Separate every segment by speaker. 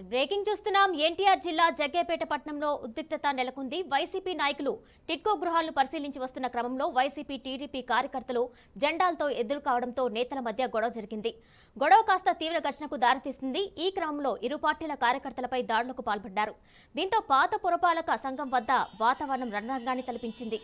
Speaker 1: Breaking చూస్తున్నాం. ఎన్టీఆర్ జిల్లా జగ్గేపేట పట్టణంలో ఉద్రిక్తత నెలకొంది. వైసీపీ నాయకులు టిట్కో గృహాలను పరిశీలించి వస్తున్న క్రమంలో వైసీపీ టీడీపీ కార్యకర్తలు జెండాలతో ఎదురు కావడంతో నేతల మధ్య గొడవ జరిగింది. గొడవ కాస్త తీవ్ర ఘర్షణకు దారితీసింది. ఈ క్రమంలో ఇరు పార్టీల కార్యకర్తలపై దాడులకు పాల్పడ్డారు. దీంతో పాత పురపాలక సంఘం వద్ద వాతావరణం రణరంగాన్ని తలపించింది.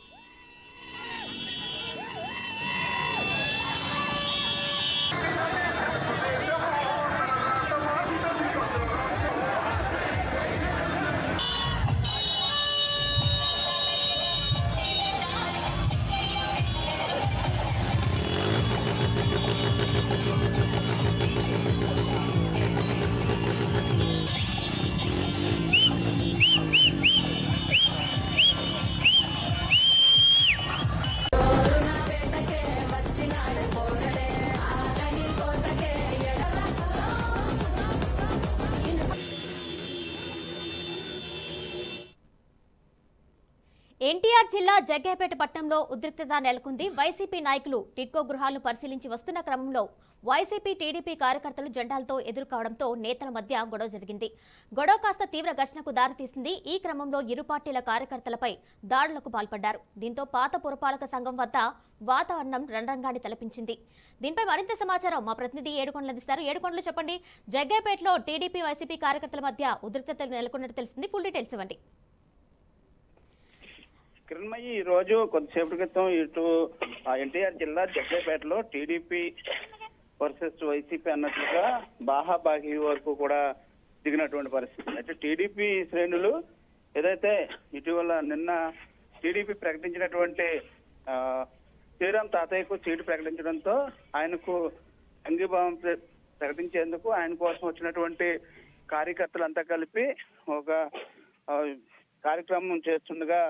Speaker 1: ఎన్టీఆర్ జిల్లా జగ్గేపేట పట్టణంలో ఉద్రిక్తత నెలకొంది. వైసీపీ నాయకులు టిట్కో గృహాలను పరిశీలించి వస్తున్న క్రమంలో వైసీపీ టీడీపీ కార్యకర్తలు జెండాలతో ఎదుర్కోవడంతో నేతల మధ్య గొడవ జరిగింది. గొడవ కాస్త తీవ్ర ఘర్షణకు దారితీసింది. ఈ క్రమంలో ఇరు పార్టీల కార్యకర్తలపై దాడులకు పాల్పడ్డారు. దీంతో పాత పురపాలక సంఘం వద్ద వాతావరణం రణరంగాన్ని తలపించింది. దీనిపై మరింత సమాచారం మా ప్రతినిధి ఏడుకొండలు అందిస్తారు. ఏడుకొండలు చెప్పండి, జగ్గేపేటలో టీడీపీ వైసీపీ కార్యకర్తల మధ్య ఉద్రిక్తత నెలకొన్నట్టు తెలిసింది. ఫుల్ డీటెయిల్స్ ఇవ్వండి.
Speaker 2: కిరణ్మయ్యి ఈ రోజు కొద్దిసేపటి క్రితం ఇటు ఎన్టీఆర్ జిల్లా జగ్గేపేటలో టీడీపీ వర్సెస్ వైసీపీ అన్నట్లుగా బాహాబాహి వరకు కూడా దిగినటువంటి పరిస్థితి. అయితే టీడీపీ శ్రేణులు ఏదైతే ఇటీవల నిన్న టీడీపీ ప్రకటించినటువంటి శ్రీరామ్ తాతయ్యకు సీటు ప్రకటించడంతో ఆయనకు అంగీభావం ప్రకటించేందుకు ఆయన కోసం వచ్చినటువంటి కార్యకర్తలంతా కలిపి ఒక కార్యక్రమం చేస్తుండగా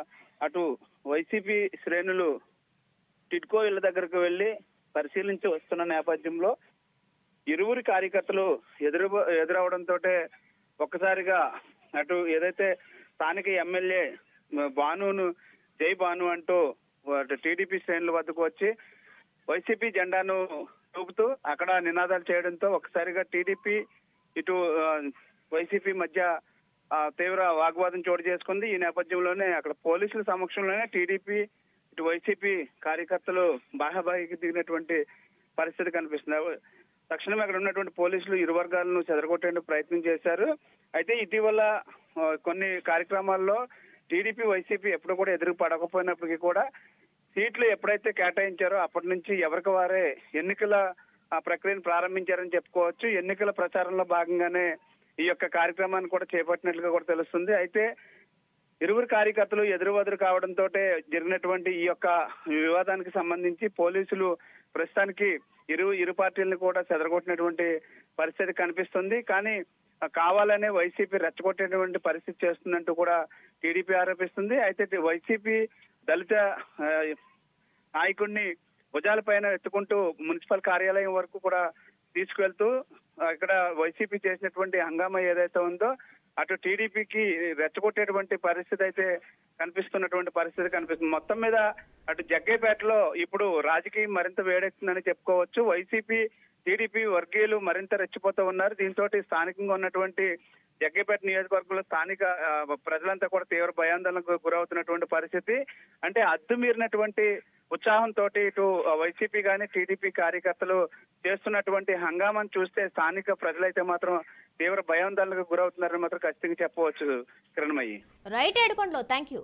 Speaker 2: అటు వైసీపీ శ్రేణులు టిట్కో ఇళ్ల దగ్గరకు వెళ్లి పరిశీలించి వస్తున్న నేపథ్యంలో ఇరువురి కార్యకర్తలు ఎదురవడంతో ఒక్కసారిగా అటు ఏదైతే స్థానిక ఎమ్మెల్యే భానును జై భాను అంటూ టీడీపీ శ్రేణుల వద్దకు వచ్చి వైసీపీ జెండాను చూపుతూ అక్కడ నినాదాలు చేయడంతో ఒక్కసారిగా టీడీపీ ఇటు వైసీపీ మధ్య తీవ్ర వాగ్వాదం చోటు చేసుకుంది. ఈ నేపథ్యంలోనే అక్కడ పోలీసుల సమక్షంలోనే టీడీపీ ఇటు వైసీపీ కార్యకర్తలు బాహాబాహికి దిగినటువంటి పరిస్థితి కనిపిస్తుంది. తక్షణమే అక్కడ ఉన్నటువంటి పోలీసులు ఇరు వర్గాలను చెదరగొట్టేందుకు ప్రయత్నం చేశారు. అయితే ఇటీవల కొన్ని కార్యక్రమాల్లో టీడీపీ వైసీపీ ఎప్పుడు కూడా ఎదురు పడకపోయినప్పటికీ కూడా సీట్లు ఎప్పుడైతే కేటాయించారో అప్పటి నుంచి ఎవరికి వారే ఎన్నికల ప్రక్రియను ప్రారంభించారని చెప్పుకోవచ్చు. ఎన్నికల ప్రచారంలో భాగంగానే ఈ యొక్క కార్యక్రమాన్ని కూడా చేపట్టినట్లుగా కూడా తెలుస్తుంది. అయితే ఇరువురు కార్యకర్తలు ఎదురు కావడంతో జరిగినటువంటి ఈ యొక్క వివాదానికి సంబంధించి పోలీసులు ప్రస్తుతానికి ఇరు పార్టీలను కూడా చెదరగొట్టినటువంటి పరిస్థితి కనిపిస్తుంది. కానీ కావాలనే వైసీపీ రెచ్చగొట్టేటువంటి పరిస్థితి చేస్తుందంటూ కూడా టీడీపీ ఆరోపిస్తుంది. అయితే వైసీపీ దళిత నాయకుడిని భుజాలపైన ఎత్తుకుంటూ మున్సిపల్ కార్యాలయం వరకు కూడా తీసుకువెళ్తూ ఇక్కడ వైసీపీ చేసినటువంటి హంగామా ఏదైతే ఉందో అటు టీడీపీకి రెచ్చగొట్టేటువంటి పరిస్థితి అయితే కనిపిస్తున్నటువంటి పరిస్థితి కనిపిస్తుంది. మొత్తం మీద అటు జగ్గేపేటలో ఇప్పుడు రాజకీయం మరింత వేడెక్కుతుందని చెప్పుకోవచ్చు. వైసీపీ టీడీపీ వర్గీయులు మరింత రెచ్చిపోతూ ఉన్నారు. దీంతో స్థానికంగా ఉన్నటువంటి జగ్గేపేట నియోజకవర్గంలో స్థానిక ప్రజలంతా కూడా తీవ్ర భయాందోళనకు గురవుతున్నటువంటి పరిస్థితి. అంటే అద్దుమీరినటువంటి ఉత్సాహంతో ఇటు వైసీపీ కానీ టీడీపీ కార్యకర్తలు చేస్తున్నటువంటి హంగామాను చూస్తే స్థానిక ప్రజలైతే మాత్రం తీవ్ర భయాందోళనకు గురవుతున్నారని మాత్రం ఖచ్చితంగా చెప్పవచ్చు. కిరణ్మయ్యి.
Speaker 1: రైట్ ఏడుకొండలో, థ్యాంక్ యూ.